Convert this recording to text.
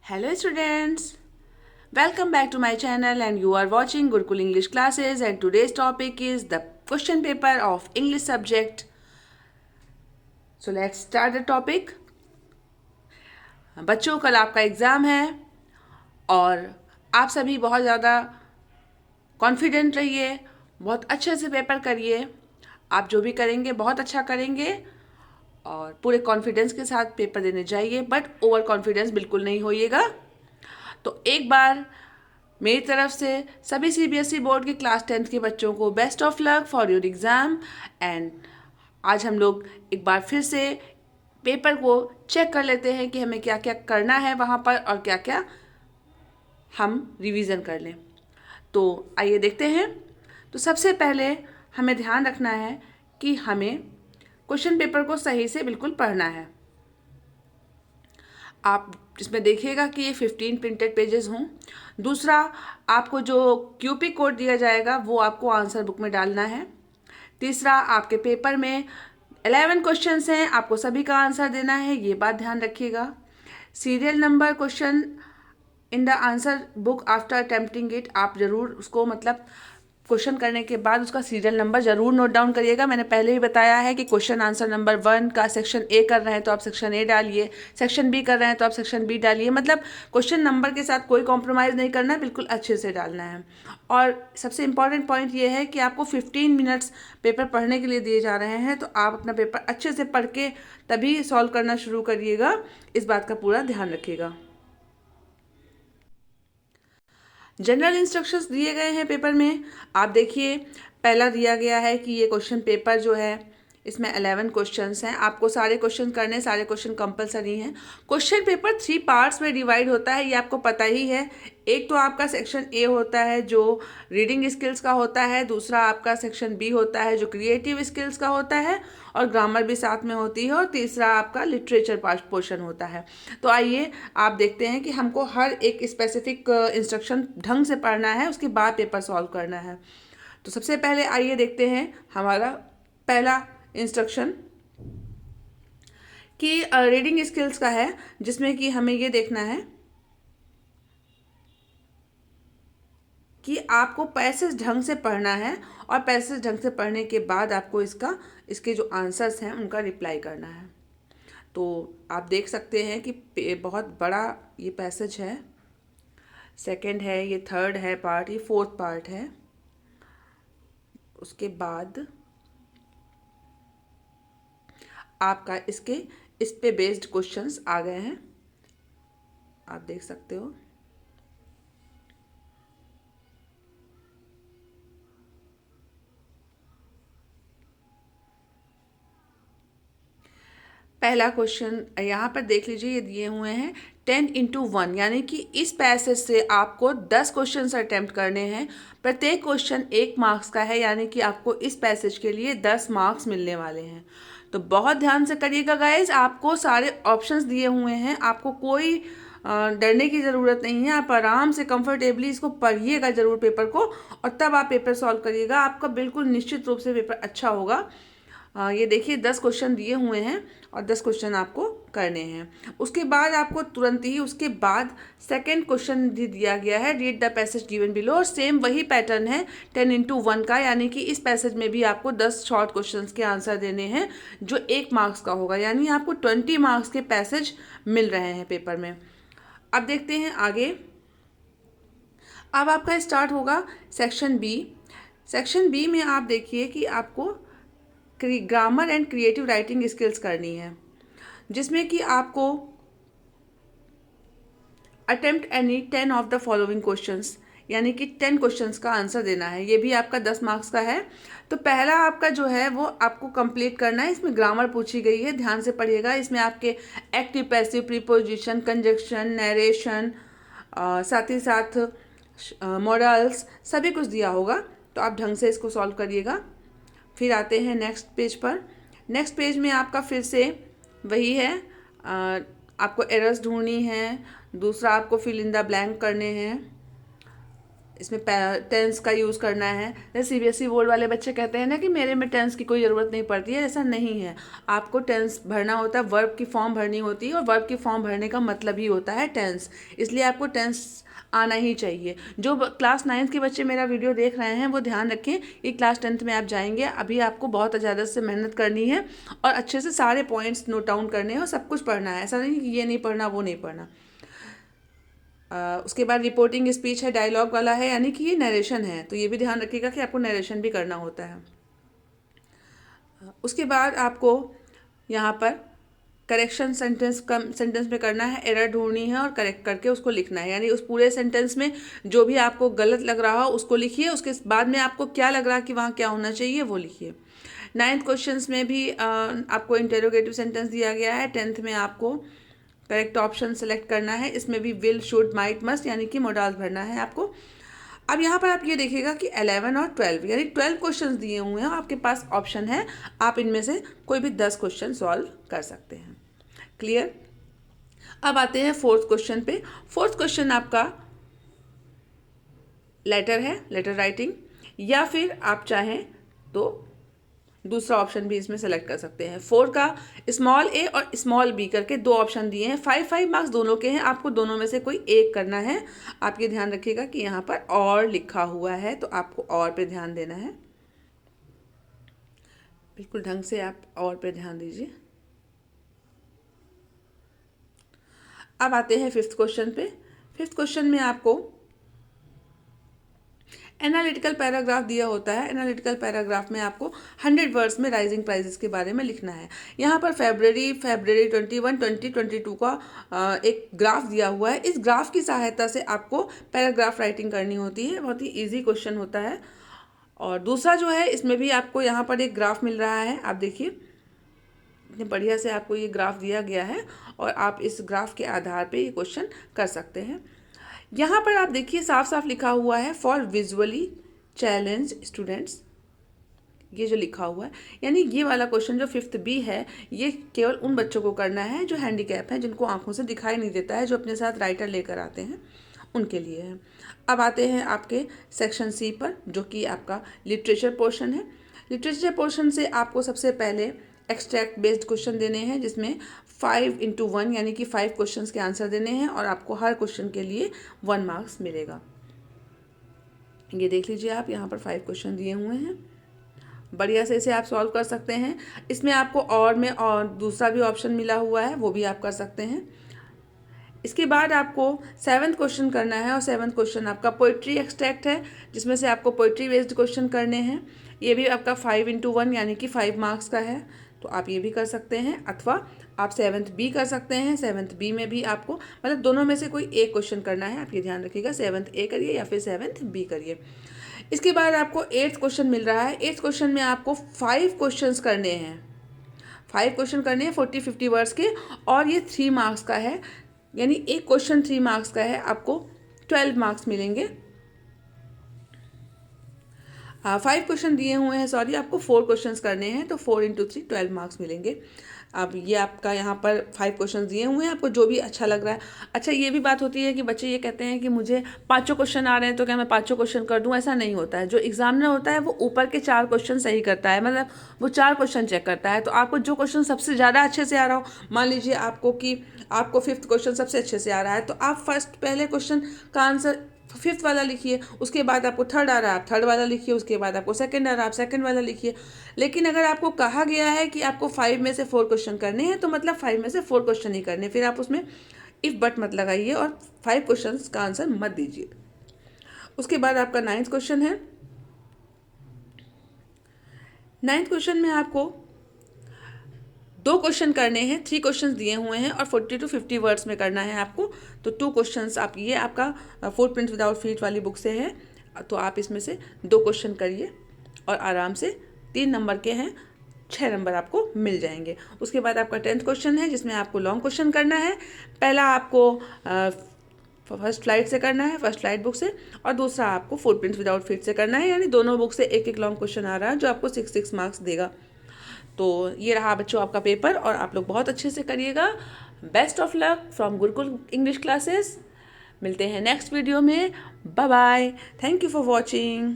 Hello students, welcome back to my channel and you are watching Gurukul English classes and today's topic is the question paper of English subject. So let's start the topic. बच्चों कल आपका exam है और आप सभी बहुत ज़्यादा confident रहिए, बहुत अच्छे से पेपर करिए। आप जो भी करेंगे बहुत अच्छा करेंगे और पूरे कॉन्फिडेंस के साथ पेपर देने जाइए, बट ओवर कॉन्फिडेंस बिल्कुल नहीं होइएगा। तो एक बार मेरी तरफ से सभी सीबीएसई बोर्ड के क्लास 10th के बच्चों को best of luck for your exam. And आज हम लोग एक बार फिर से पेपर को चेक कर लेते हैं कि हमें क्या क्या करना है वहाँ पर और क्या क्या हम रिवीजन कर लें। तो आइए देखते हैं। तो सबसे पहले हमें ध्यान रखना है कि हमें क्वेश्चन पेपर को सही से बिल्कुल पढ़ना है। आप इसमें देखिएगा कि ये 15 प्रिंटेड पेजेस हों। दूसरा, आपको जो क्यूपी कोड दिया जाएगा वो आपको आंसर बुक में डालना है। तीसरा, आपके पेपर में 11 क्वेश्चंस हैं, आपको सभी का आंसर देना है, ये बात ध्यान रखिएगा। Serial number question in the answer book after attempting it, आप ज़रूर उसको क्वेश्चन करने के बाद उसका सीरियल नंबर ज़रूर नोट डाउन करिएगा। मैंने पहले ही बताया है कि क्वेश्चन आंसर नंबर 1 का सेक्शन ए कर रहे हैं तो आप सेक्शन ए डालिए, सेक्शन बी कर रहे हैं तो आप सेक्शन बी डालिए। मतलब क्वेश्चन नंबर के साथ कोई कॉम्प्रोमाइज़ नहीं करना है, बिल्कुल अच्छे से डालना है। और सबसे इम्पॉर्टेंट पॉइंट ये है कि आपको 15 मिनट्स पेपर पढ़ने के लिए दिए जा रहे हैं, तो आप अपना पेपर अच्छे से पढ़ के तभी सॉल्व करना शुरू करिएगा। इस बात का पूरा ध्यान रखिएगा। जनरल इंस्ट्रक्शंस दिए गए हैं पेपर में। आप देखिए, पहला दिया गया है कि ये क्वेश्चन पेपर जो है इसमें 11 क्वेश्चंस हैं, आपको सारे क्वेश्चन करने, सारे क्वेश्चन कंपलसरी हैं। क्वेश्चन पेपर 3 पार्ट्स में डिवाइड होता है, ये आपको पता ही है। एक तो आपका सेक्शन ए होता है जो रीडिंग स्किल्स का होता है, दूसरा आपका सेक्शन बी होता है जो क्रिएटिव स्किल्स का होता है और ग्रामर भी साथ में होती है, और तीसरा आपका लिटरेचर पोर्शन होता है। तो आइए आप देखते हैं कि हमको हर एक स्पेसिफिक इंस्ट्रक्शन ढंग से पढ़ना है, उसके बाद पेपर सॉल्व करना है। तो सबसे पहले आइए देखते हैं हमारा पहला इंस्ट्रक्शन कि रीडिंग स्किल्स का है, जिसमें कि हमें ये देखना है कि आपको पैसेज ढंग से पढ़ना है और पैसेज ढंग से पढ़ने के बाद आपको इसके जो आंसर्स हैं उनका रिप्लाई करना है। तो आप देख सकते हैं कि बहुत बड़ा ये पैसेज है, सेकंड है, ये थर्ड है पार्ट, ये फोर्थ पार्ट है। उसके बाद आपका इस पे बेस्ड क्वेश्चंस आ गए हैं, आप देख सकते हो। पहला क्वेश्चन यहाँ पर देख लीजिए, ये दिए हुए हैं 10x1, यानी कि इस पैसेज से आपको 10 क्वेश्चन अटेम्प्ट करने हैं। प्रत्येक क्वेश्चन 1 मार्क्स का है, यानी कि आपको इस पैसेज के लिए 10 मार्क्स मिलने वाले हैं। तो बहुत ध्यान से करिएगा गाइज, आपको सारे ऑप्शंस दिए हुए हैं, आपको कोई डरने की ज़रूरत नहीं है। आप आराम से कंफर्टेबली इसको पढ़िएगा ज़रूर पेपर को, और तब आप पेपर सॉल्व करिएगा, आपका बिल्कुल निश्चित रूप से पेपर अच्छा होगा। ये देखिए 10 क्वेश्चन दिए हुए हैं और 10 क्वेश्चन आपको करने हैं। उसके बाद आपको तुरंत ही उसके बाद सेकंड क्वेश्चन भी दिया गया है, read the passage given below, और सेम वही पैटर्न है 10x1 का, यानी कि इस पैसेज में भी आपको 10 शॉर्ट क्वेश्चंस के आंसर देने हैं जो 1 मार्क्स का होगा, यानी आपको 20 मार्क्स के पैसेज मिल रहे हैं पेपर में। अब देखते हैं आगे। अब आपका स्टार्ट होगा सेक्शन बी। सेक्शन बी में आप देखिए कि आपको grammar and creative writing skills करनी है, जिसमें कि आपको attempt any 10 of the following questions, यानी कि 10 क्वेश्चंस का आंसर देना है। ये भी आपका 10 मार्क्स का है। तो पहला आपका जो है वो आपको कंप्लीट करना है। इसमें ग्रामर पूछी गई है, ध्यान से पढ़िएगा। इसमें आपके active, passive, preposition, conjunction, narration, साथ ही साथ मॉडल्स, सभी कुछ दिया होगा, तो आप ढंग से इसको सॉल्व करिएगा। फिर आते हैं नेक्स्ट पेज पर। नेक्स्ट पेज में आपका फिर से वही है, आपको एरर्स ढूंढनी है, दूसरा आपको फिल इन द ब्लैंक करने हैं, इसमें टेंस का यूज़ करना है। जैसे सीबीएसई बोर्ड वाले बच्चे कहते हैं ना कि मेरे में टेंस की कोई ज़रूरत नहीं पड़ती है, ऐसा नहीं है। आपको टेंस भरना होता है, वर्ब की फॉर्म भरनी होती है, और वर्ब की फॉर्म भरने का मतलब ही होता है टेंस, इसलिए आपको टेंस आना ही चाहिए। जो क्लास 9th के बच्चे मेरा वीडियो देख रहे हैं वो ध्यान रखें कि क्लास 10th में आप जाएंगे, अभी आपको बहुत ज़्यादा से मेहनत करनी है और अच्छे से सारे पॉइंट्स नोट डाउन करने हैं और सब कुछ पढ़ना है। ऐसा नहीं कि ये नहीं पढ़ना वो नहीं पढ़ना। उसके बाद रिपोर्टिंग स्पीच है, डायलॉग वाला है, यानी कि ये नरेशन है, तो ये भी ध्यान रखिएगा कि आपको नरेशन भी करना होता है। उसके बाद आपको यहाँ पर करेक्शन सेंटेंस में करना है, एरर ढूंढनी है और करेक्ट करके उसको लिखना है। यानी उस पूरे सेंटेंस में जो भी आपको गलत लग रहा हो उसको लिखिए, उसके बाद में आपको क्या लग रहा है कि वहाँ क्या होना चाहिए वो लिखिए। 9th क्वेश्चंस में भी आपको इंटेरोगेटिव सेंटेंस दिया गया है। 10th में आपको करेक्ट ऑप्शन सेलेक्ट करना है, इसमें भी विल, शुड, माइट, मस्ट यानी कि मोडाल्स भरना है आपको। अब यहाँ पर आप ये देखिएगा कि 11 और 12 यानी 12 क्वेश्चंस दिए हुए हैं, आपके पास ऑप्शन है, आप इनमें से कोई भी 10 क्वेश्चन सॉल्व कर सकते हैं। क्लियर। अब आते हैं 4th क्वेश्चन पे। 4th क्वेश्चन आपका लेटर है, लेटर राइटिंग, या फिर आप चाहें तो दूसरा ऑप्शन भी इसमें सेलेक्ट कर सकते हैं। 4 का स्मॉल ए और स्मॉल बी करके 2 ऑप्शन दिए हैं, 5 मार्क्स दोनों के हैं, आपको दोनों में से कोई एक करना है। आप ये ध्यान रखिएगा कि यहाँ पर और लिखा हुआ है, तो आपको और पे ध्यान देना है, बिल्कुल ढंग से आप और पे ध्यान दीजिए। अब आते हैं 5th क्वेश्चन पे। 5th क्वेश्चन में आपको एनालिटिकल पैराग्राफ दिया होता है। एनालिटिकल पैराग्राफ में आपको 100 वर्ड्स में राइजिंग प्राइसेस के बारे में लिखना है। यहाँ पर फरवरी 21, 2022 का एक ग्राफ दिया हुआ है। इस ग्राफ की सहायता से आपको पैराग्राफ राइटिंग करनी होती है, बहुत ही ईजी क्वेश्चन होता है। और दूसरा जो है, इसमें भी आपको यहाँ पर एक ग्राफ मिल रहा है, आप देखिए इतने बढ़िया से आपको ये ग्राफ दिया गया है और आप इस ग्राफ के आधार पे ये क्वेश्चन कर सकते हैं। यहाँ पर आप देखिए साफ साफ लिखा हुआ है फॉर विजुअली चैलेंज स्टूडेंट्स, ये जो लिखा हुआ है, यानी ये वाला क्वेश्चन जो 5th बी है, ये केवल उन बच्चों को करना है जो हैंडीकैप हैं, जिनको आंखों से दिखाई नहीं देता है, जो अपने साथ राइटर लेकर आते हैं, उनके लिए है। अब आते हैं आपके सेक्शन सी पर, जो कि आपका लिटरेचर पोर्शन है। लिटरेचर पोर्शन से आपको सबसे पहले एक्सट्रैक्ट बेस्ड क्वेश्चन देने हैं, जिसमें 5x1 यानी कि 5 क्वेश्चंस के आंसर देने हैं और आपको हर क्वेश्चन के लिए 1 मार्क्स मिलेगा। ये देख लीजिए आप, यहाँ पर 5 क्वेश्चन दिए हुए हैं, बढ़िया से इसे आप सॉल्व कर सकते हैं। इसमें आपको और में और दूसरा भी ऑप्शन मिला हुआ है, वो भी आप कर सकते हैं। इसके बाद आपको 7th क्वेश्चन करना है और 7th क्वेश्चन आपका पोइट्री एक्सट्रैक्ट है, जिसमें से आपको पोइट्री बेस्ड क्वेश्चन करने हैं। ये भी आपका 5x1 यानी कि 5 मार्क्स का है, तो आप ये भी कर सकते हैं, अथवा आप 7th बी कर सकते हैं। 7th बी में भी आपको मतलब दोनों में से कोई एक क्वेश्चन करना है, आप ये ध्यान रखिएगा, 7th ए करिए या फिर 7th बी करिए। इसके बाद आपको 8th क्वेश्चन मिल रहा है। 8th क्वेश्चन में आपको 5 क्वेश्चंस करने हैं, 5 क्वेश्चन करने हैं 40-50 वर्ड्स के, और ये 3 मार्क्स का है, यानी एक क्वेश्चन 3 मार्क्स का है, आपको 12 मार्क्स मिलेंगे। 5 क्वेश्चन दिए हुए हैं, सॉरी आपको 4 क्वेश्चंस करने हैं, तो 4x3 12 मार्क्स मिलेंगे। अब ये आपका यहाँ पर 5 क्वेश्चन दिए हुए हैं, आपको जो भी अच्छा लग रहा है। अच्छा, ये भी बात होती है कि बच्चे ये कहते हैं कि मुझे 5 क्वेश्चन आ रहे हैं तो क्या मैं 5 क्वेश्चन कर दूँ, ऐसा नहीं होता है। जो एग्जामिनर होता है वो ऊपर के 4 क्वेश्चन सही करता है, मतलब वो 4 क्वेश्चन चेक करता है, तो आपको जो क्वेश्चन सबसे ज़्यादा अच्छे से आ रहा हो, मान लीजिए आपको 5th क्वेश्चन सबसे अच्छे से आ रहा है, तो आप पहले क्वेश्चन का आंसर 5th वाला लिखिए, उसके बाद आपको 3rd आ रहा है आप 3rd वाला लिखिए, उसके बाद आपको 2nd आ रहा है आप 2nd वाला लिखिए। लेकिन अगर आपको कहा गया है कि आपको 5 में से 4 क्वेश्चन करने हैं, तो मतलब 5 में से 4 क्वेश्चन ही करने, फिर आप उसमें इफ बट मत लगाइए और 5 क्वेश्चन का आंसर मत दीजिए। उसके बाद आपका 9th क्वेश्चन है। 9th क्वेश्चन में आपको 2 क्वेश्चन करने हैं, 3 क्वेश्चन दिए हुए हैं और 40 to 50 वर्ड्स में करना है आपको, तो 2 क्वेश्चंस आप, ये आपका फुटप्रिंट विदाउट फीट वाली बुक से है, तो आप इसमें से 2 क्वेश्चन करिए और आराम से 3 नंबर के हैं, 6 नंबर आपको मिल जाएंगे। उसके बाद आपका 10th क्वेश्चन है, जिसमें आपको लॉन्ग क्वेश्चन करना है। पहला आपको फर्स्ट फ्लाइट से करना है, फर्स्ट फ्लाइट बुक से, और दूसरा आपको फुटप्रिंट विदाउट फीट से करना है, यानी दोनों बुक से एक एक लॉन्ग क्वेश्चन आ रहा है, जो आपको 6 मार्क्स देगा। तो ये रहा बच्चों आपका पेपर, और आप लोग बहुत अच्छे से करिएगा। Best of luck from Gurukul English classes. मिलते हैं नेक्स्ट वीडियो में। Bye bye. Thank you for watching.